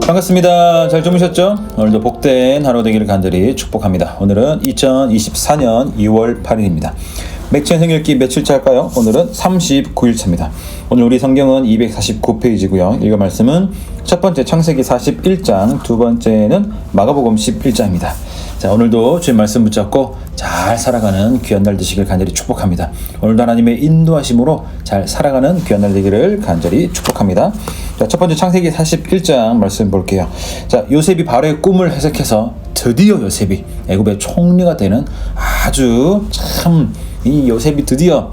반갑습니다. 잘 주무셨죠? 오늘도 복된 하루 되기를 간절히 축복합니다. 오늘은 2024년 2월 8일입니다. 맥천 생일기 며칠차 할까요? 오늘은 39일차입니다. 오늘 우리 성경은 249페이지고요. 읽을 말씀은 첫 번째 창세기 41장, 두 번째는 마가복음 11장입니다. 자, 오늘도 주의 말씀 붙잡고 잘 살아가는 귀한 날 되시길 간절히 축복합니다. 오늘도 하나님의 인도하심으로 잘 살아가는 귀한 날 되기를 간절히 축복합니다. 자, 첫 번째 창세기 41장 말씀 볼게요. 자, 요셉이 바로의 꿈을 해석해서 드디어 요셉이 애굽의 총리가 되는 아주 참 이 요셉이 드디어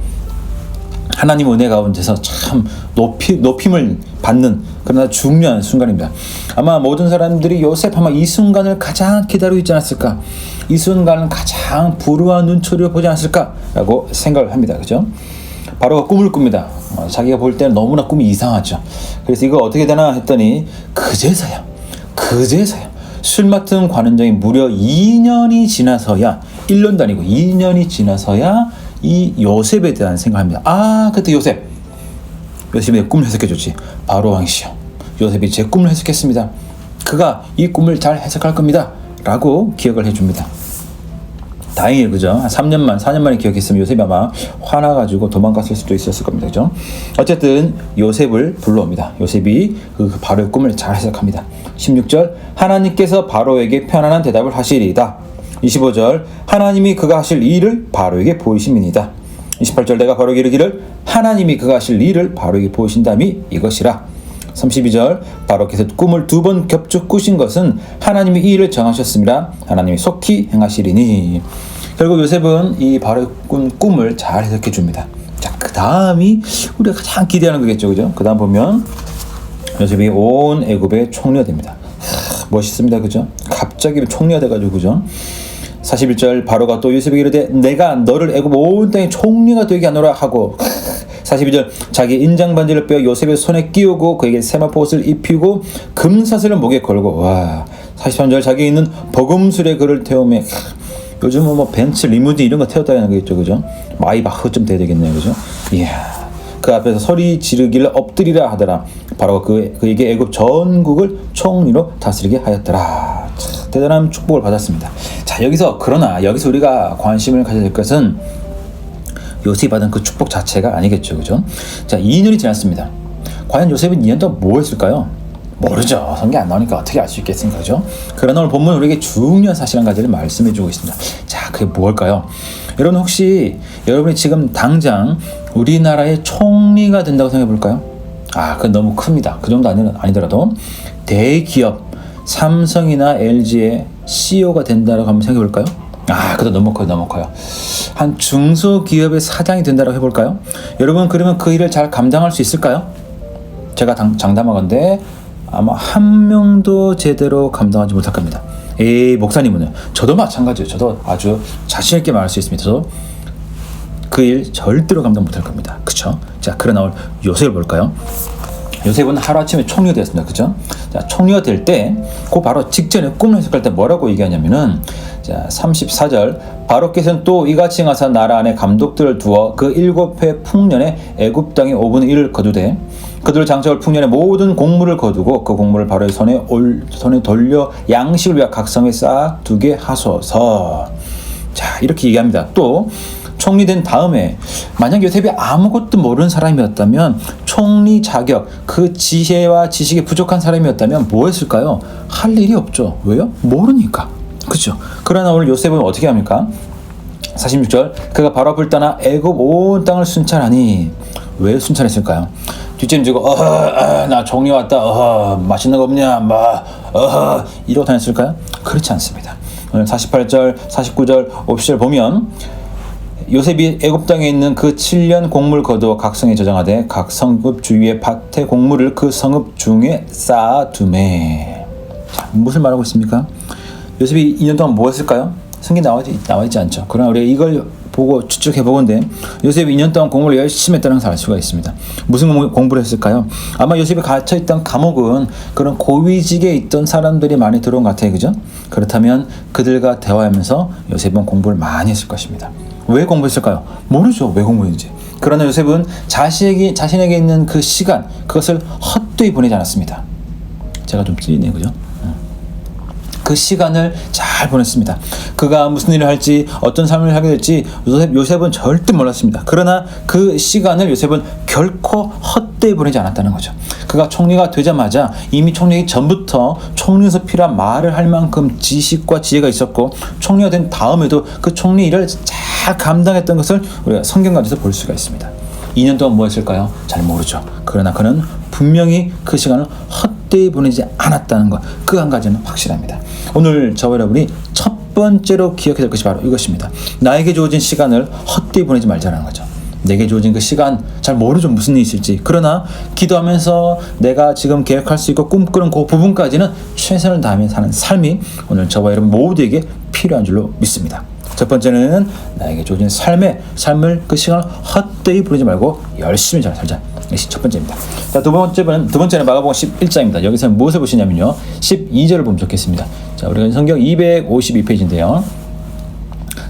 하나님 은혜 가운데서 참 높임을 받는 그러나 중요한 순간입니다. 아마 모든 사람들이 요셉 아마 이 순간을 가장 기다리고 있지 않았을까? 이 순간을 가장 불우한 눈초리로 보지 않았을까라고 생각을 합니다. 그죠? 바로가 꿈을 꿉니다. 자기가 볼 때는 너무나 꿈이 이상하죠. 그래서 이거 어떻게 되나 했더니 그제서야 술 맡은 관원장이 무려 2년이 지나서야 1년도 아니고 2년이 지나서야 이 요셉에 대한 생각을 합니다. 아, 그때 요셉이 내 꿈을 해석해줬지. 바로 왕이시여, 요셉이 제 꿈을 해석했습니다. 그가 이 꿈을 잘 해석할 겁니다 라고 기억을 해줍니다. 다행이에요. 그죠? 한 4년 만에 기억했으면 요셉이 아마 화나가지고 도망갔을 수도 있었을 겁니다. 그죠? 어쨌든 요셉을 불러옵니다. 요셉이 그 바로의 꿈을 잘 해석합니다. 16절, 하나님께서 바로에게 편안한 대답을 하시리이다. 25절, 하나님이 그가 하실 일을 바로에게 보이심이니이다. 28절, 내가 바로에게 이르기를 하나님이 그가 하실 일을 바로에게 보이신다미 이것이라. 32절, 바로께서 꿈을 2번 겹쳐 꾸신 것은 하나님이 이 일을 정하셨습니다. 하나님이 속히 행하시리니. 결국 요셉은 이 바로의 꿈을 잘 해석해 줍니다. 자, 그 다음이 우리가 가장 기대하는 거겠죠. 그죠? 그 다음 보면 요셉이 온 애굽의 총리가 됩니다. 멋있습니다. 그죠? 갑자기 총리가 돼가지고, 그죠? 41절, 바로가 또 요셉에게 이르되 내가 너를 애굽 온 땅의 총리가 되게 하노라 하고, 42절, 자기 인장 반지를 빼어 요셉의 손에 끼우고 그에게 세마포 옷을 입히고 금사슬을 목에 걸고, 와. 43절, 자기 있는 버금술에 그를 태우며, 요즘은 뭐 벤츠, 리무진 이런 거 태웠다는 거겠죠. 그죠? 마이바흐 좀 돼야 되겠네요. 그죠? 이야. 그 앞에서 소리 지르기를 엎드리라 하더라. 바로 그에게 애굽 전국을 총리로 다스리게 하였더라. 참, 대단한 축복을 받았습니다. 자, 여기서 우리가 관심을 가져야 될 것은 요셉이 받은 그 축복 자체가 아니겠죠. 그죠? 자, 2년이 지났습니다. 과연 요셉은 2년 동안 뭐 했을까요? 모르죠. 성경 안 나오니까 어떻게 알 수 있겠습니까? 그죠? 그러나 오늘 본문 우리에게 중요한 사실 한 가지를 말씀해 주고 있습니다. 자, 그게 뭘까요? 여러분, 혹시 여러분이 지금 당장 우리나라의 총리가 된다고 생각해 볼까요? 아, 그건 너무 큽니다. 그 정도 아니더라도 대기업 삼성이나 LG의 CEO가 된다고 한번 생각해 볼까요? 아, 그것도 너무 커요. 한 중소기업의 사장이 된다고 해볼까요? 여러분, 그러면 그 일을 잘 감당할 수 있을까요? 제가 장담하건대 아마 한 명도 제대로 감당하지 못할 겁니다. 목사님은요? 저도 마찬가지예요. 저도 아주 자신 있게 말할 수 있습니다. 저도 그 일 절대로 감당 못할 겁니다. 그쵸? 자, 그러나 오늘 요셉을 볼까요? 요셉은 하루아침에 총리가 되었습니다. 그죠? 자, 총리가 될 때, 그 바로 직전에 꿈을 해석할 때 뭐라고 얘기하냐면은, 자, 34절, 바로께서는 또 이같이 행하사 나라 안에 감독들을 두어 그 7해 풍년에 애굽 땅의 5분의 1을 거두되, 그들을 장차올 풍년에 모든 곡물을 거두고 그 곡물을 바로의 손에 돌려 양식을 위하여 각 성에 싹 두게 하소서. 자, 이렇게 얘기합니다. 또 총리된 다음에 만약 요셉이 아무것도 모르는 사람이었다면, 총리 자격, 그 지혜와 지식이 부족한 사람이었다면 뭐 했을까요? 할 일이 없죠. 왜요? 모르니까. 그렇죠? 그러나 오늘 요셉은 어떻게 합니까? 46절, 그가 바로 앞을 떠나 애굽 온 땅을 순찰하니. 왜 순찰했을까요? 뒷짐지고 나 총리 왔다, 맛있는 거 없냐, 이러고 다녔을까요? 그렇지 않습니다. 오늘 48절, 49절, 50절 보면 요셉이 애굽 땅에 있는 그 7년 곡물 거두어 각 성에 저장하되 각 성읍 주위의 밭의 곡물을 그 성읍 중에 쌓아두매. 자, 무슨 말하고 있습니까? 요셉이 2년 동안 뭐 했을까요? 성경에 나와 있지 않죠. 그러나 우리가 이걸 보고 추측해 보건데, 요셉이 2년 동안 공부를 열심히 했다는 것을 알 수가 있습니다. 무슨 공부를 했을까요? 아마 요셉이 갇혀있던 감옥은 그런 고위직에 있던 사람들이 많이 들어온 것 같아요. 그죠? 그렇다면 그들과 대화하면서 요셉은 공부를 많이 했을 것입니다. 왜 공부했을까요? 모르죠. 왜 공부했는지. 그러나 요셉은 자신에게 있는 그 시간, 그것을 헛되이 보내지 않았습니다. 제가 좀 찔리네요, 그죠? 그 시간을 잘 보냈습니다. 그가 무슨 일을 할지, 어떤 삶을 하게 될지 요셉은 절대 몰랐습니다. 그러나 그 시간을 요셉은 결코 헛되이 보내지 않았다는 거죠. 그가 총리가 되자마자 이미 총리이기 전부터 총리에서 필요한 말을 할 만큼 지식과 지혜가 있었고, 총리가 된 다음에도 그 총리 일을 잘 감당했던 것을 우리가 성경 가운데서 볼 수가 있습니다. 2년 동안 뭐 했을까요? 잘 모르죠. 그러나 그는 분명히 그 시간을 헛되이 보내지 않았다는 것, 그 한 가지는 확실합니다. 오늘 저와 여러분이 첫 번째로 기억해야 될 것이 바로 이것입니다. 나에게 주어진 시간을 헛되이 보내지 말자는 거죠. 내게 주어진 그 시간 잘 모르죠, 무슨 일이 있을지. 그러나 기도하면서 내가 지금 계획할 수 있고 꿈꾸는 그 부분까지는 최선을 다하며 사는 삶이 오늘 저와 여러분 모두에게 필요한 줄로 믿습니다. 첫 번째는 나에게 주어진 삶을 그 시간을 헛되이 보내지 말고 열심히 잘 살자. 이것이 첫 번째입니다. 자, 두 번째는 마가복음 11장입니다. 여기서 무엇을 보시냐면요, 12절을 보면 좋겠습니다. 자, 우리가 성경 252페이지인데요.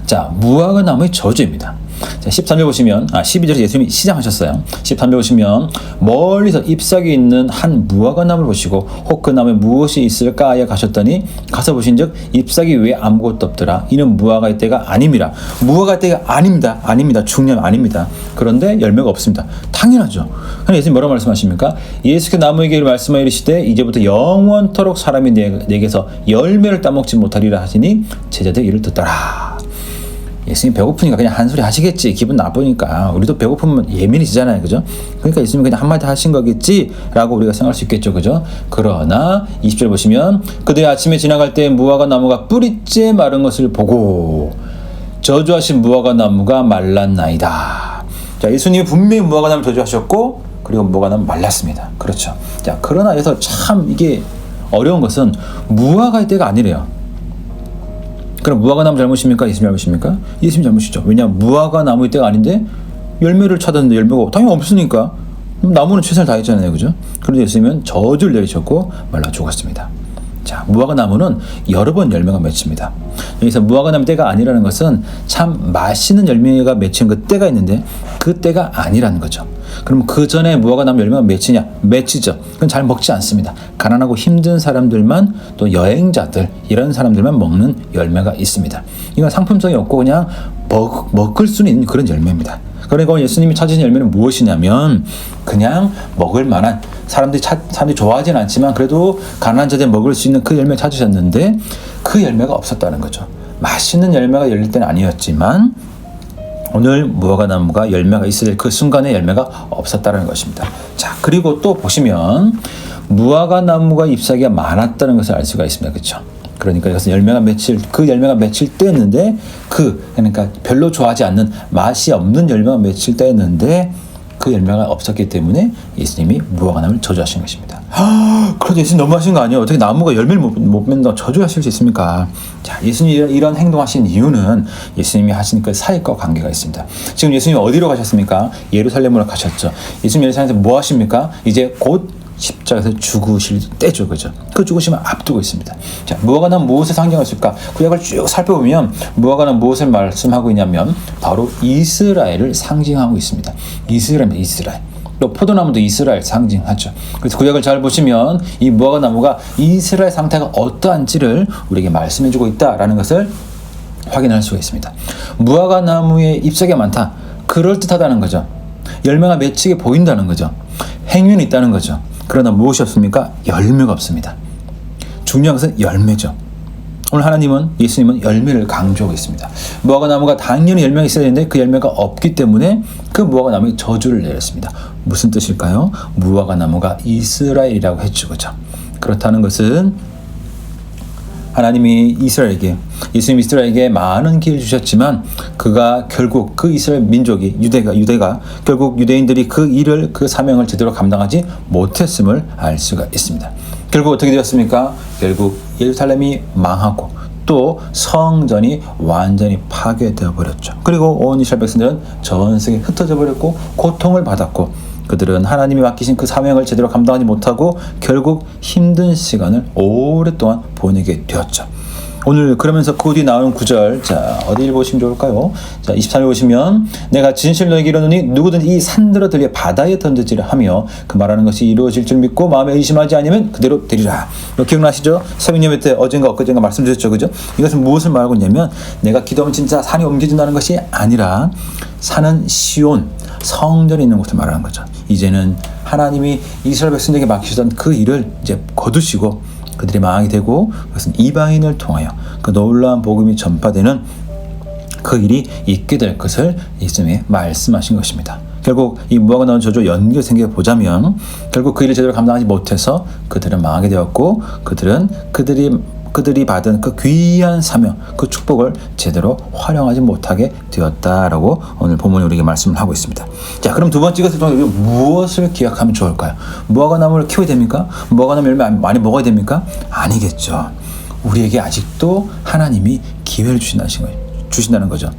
자, 무화과 나무의 저주입니다. 자, 13절 보시면, 12절에 예수님이 시작하셨어요. 13절 보시면, 멀리서 잎사귀 있는 한 무화과 나무를 보시고 혹 그 나무에 무엇이 있을까 하여 가셨더니 가서 보신즉 잎사귀 외에 아무것도 없더라. 이는 무화과의 때가 아님이라. 무화과의 때가 아닙니다. 중년 아닙니다. 그런데 열매가 없습니다. 당연하죠. 그럼 예수님 뭐라고 말씀하십니까? 예수께서 나무에게 말씀하여 이르시되 이제부터 영원토록 사람이 내게서 열매를 따먹지 못하리라 하시니 제자들이 이를 듣더라. 예수님 배고프니까 그냥 한 소리 하시겠지. 기분 나쁘니까. 우리도 배고프면 예민해지잖아요, 그죠? 그러니까 예수님 그냥 한마디 하신 거겠지라고 우리가 생각할 수 있겠죠, 그죠? 그러나 20절 보시면 그들이 아침에 지나갈 때 무화과 나무가 뿌리째 마른 것을 보고 저주하신 무화과 나무가 말랐나이다. 자, 예수님이 분명히 무화과 나무를 저주하셨고, 그리고 무화과 나무 말랐습니다. 그렇죠. 자, 그러나 여기서 참 이게 어려운 것은 무화과의 때가 아니래요. 그럼 무화과 나무 잘못입니까? 예수님 잘못입니까? 예수님 잘못이죠. 왜냐하면 무화과 나무의 때가 아닌데 열매를 찾았는데 열매가 당연히 없으니까 나무는 최선을 다했잖아요, 그죠? 그런데 예수님은 저주를 내리셨고 말라 죽었습니다. 자, 무화과 나무는 여러 번 열매가 맺힙니다. 여기서 무화과 나무 때가 아니라는 것은 참 맛있는 열매가 맺힌 그 때가 있는데 그 때가 아니라는 거죠. 그럼 그 전에 무화과 나무 열매가 맺히냐? 맺히죠. 그건 잘 먹지 않습니다. 가난하고 힘든 사람들만, 또 여행자들, 이런 사람들만 먹는 열매가 있습니다. 이건 상품성이 없고 그냥 먹을 수는 있는 그런 열매입니다. 그러니까 예수님이 찾으신 열매는 무엇이냐면 그냥 먹을 만한, 사람들이 좋아하진 않지만 그래도 가난한 자들이 먹을 수 있는 그 열매를 찾으셨는데 그 열매가 없었다는 거죠. 맛있는 열매가 열릴 때는 아니었지만 오늘 무화과 나무가 열매가 있어야 될 그 순간에 열매가 없었다는 것입니다. 자, 그리고 또 보시면 무화과 나무가 잎사귀가 많았다는 것을 알 수가 있습니다. 그렇죠? 그러니까 이것은 열매가 맺힐 때였는데 그러니까 별로 좋아하지 않는, 맛이 없는 열매가 맺힐 때였는데 그 열매가 없었기 때문에 예수님이 무화과 나무를 저주하신 것입니다. 그런데 예수님 너무하신 거 아니에요? 어떻게 나무가 열매를 못 맺는다고 저주하실 수 있습니까? 자, 예수님이 이런 행동하신 이유는 예수님이 하신 그 사역과 관계가 있습니다. 지금 예수님이 어디로 가셨습니까? 예루살렘으로 가셨죠. 예수님 예루살렘에서 뭐 하십니까? 이제 곧 십자가에서 죽으실 때죠, 그죠? 그 죽으심을 앞두고 있습니다. 자, 무화과나무 무엇을 상징했을까? 구약을 쭉 살펴보면 무화과나무 무엇을 말씀하고 있냐면 바로 이스라엘을 상징하고 있습니다. 이스라엘입니다, 이스라엘. 또 포도나무도 이스라엘 상징하죠. 그래서 구약을 잘 보시면 이 무화과나무가 이스라엘 상태가 어떠한지를 우리에게 말씀해주고 있다라는 것을 확인할 수가 있습니다. 무화과나무에 잎사귀가 많다. 그럴듯하다는 거죠. 열매가 맺히게 보인다는 거죠. 행운이 있다는 거죠. 그러나 무엇이 없습니까? 열매가 없습니다. 중요한 것은 열매죠. 오늘 하나님은, 예수님은 열매를 강조하고 있습니다. 무화과나무가 당연히 열매가 있어야 되는데 그 열매가 없기 때문에 그 무화과나무에 저주를 내렸습니다. 무슨 뜻일까요? 무화과나무가 이스라엘이라고 했죠, 그죠? 그렇다는 것은 하나님이 이스라엘에게, 예수님 이스라엘에게 많은 기회를 주셨지만 그가 결국 그 이스라엘 민족이, 유대가 결국 유대인들이 그 일을, 그 사명을 제대로 감당하지 못했음을 알 수가 있습니다. 결국 어떻게 되었습니까? 결국 예루살렘이 망하고 또 성전이 완전히 파괴되어 버렸죠. 그리고 온 이스라엘 백성들은 전 세계에 흩어져 버렸고 고통을 받았고 그들은 하나님이 맡기신 그 사명을 제대로 감당하지 못하고 결국 힘든 시간을 오랫동안 보내게 되었죠. 오늘 그러면서 그 뒤 나오는 구절, 자 어디를 보시면 좋을까요? 자 23절 보시면 내가 진실로 너에게 이르노니 누구든지 이 산들어 들려 바다에 던져지라 하며 그 말하는 것이 이루어질 줄 믿고 마음에 의심하지 않으면 그대로 되리라. 이거 기억나시죠? 새벽 예배 때 어젠가 엊그젠가 말씀드렸죠, 그죠? 이것은 무엇을 말하고 있냐면 내가 기도하면 진짜 산이 옮겨진다는 것이 아니라 산은 시온 성전에 있는 곳을 말하는 거죠. 이제는 하나님이 이스라엘 백성에게 맡기셨던 그 일을 이제 거두시고 그들이 망하게 되고 그것은 이방인을 통하여 그 놀라운 복음이 전파되는 그 일이 있게 될 것을 예수님이 말씀하신 것입니다. 결국 이 무화과 나온 저주 연결 생겨 보자면 결국 그 일을 제대로 감당하지 못해서 그들은 망하게 되었고 그들이 받은 그 귀한 사명, 그 축복을 제대로 활용하지 못하게 되었다라고 오늘 본문이 우리에게 말씀을 하고 있습니다. 자, 그럼 두 번째 것을 통해 무엇을 기억하면 좋을까요? 무화과 나무를 키워야 됩니까? 무화과 나무 열매 많이 먹어야 됩니까? 아니겠죠. 우리에게 아직도 하나님이 기회를 주신다는 거죠.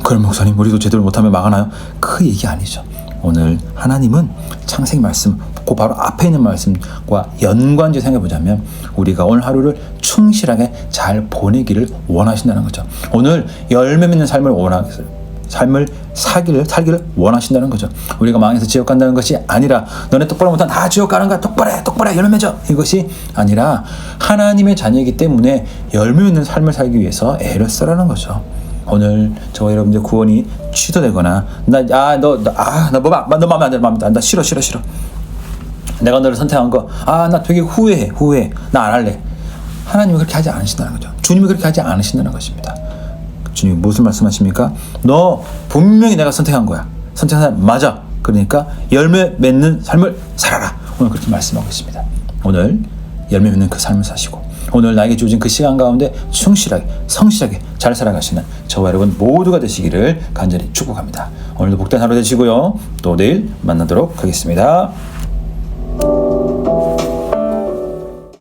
그럼 목사님 우리도 제대로 못하면 망하나요? 그 얘기 아니죠. 오늘 하나님은 창세기 말씀 그 바로 앞에 있는 말씀과 연관지어 생각해보자면 우리가 오늘 하루를 충실하게 잘 보내기를 원하신다는 거죠. 오늘 열매 맺는 삶을 살기를 원하신다는 거죠. 우리가 망해서 지옥 간다는 것이 아니라 너네 똑바로 못하면 다 지옥 가는 거야. 똑바로 해 열매 맺어. 이것이 아니라 하나님의 자녀이기 때문에 열매 맺는 삶을 살기 위해서 애를 쓰라는 거죠. 오늘 저와 여러분들 구원이 취소되거나 너 마음에 안 들어. 나 싫어. 내가 너를 선택한 거 나 되게 후회해. 나 안 할래. 하나님이 그렇게 하지 않으신다는 거죠. 주님이 그렇게 하지 않으신다는 것입니다. 주님이 무슨 말씀하십니까? 너 분명히 내가 선택한 거야. 선택한 사람 맞아. 그러니까 열매 맺는 삶을 살아라. 오늘 그렇게 말씀하고 있습니다. 오늘 열매 맺는 그 삶을 사시고 오늘 나에게 주어진 그 시간 가운데 충실하게 성실하게 잘 살아가시는 저와 여러분 모두가 되시기를 간절히 축복합니다. 오늘도 복된 하루 되시고요. 또 내일 만나도록 하겠습니다.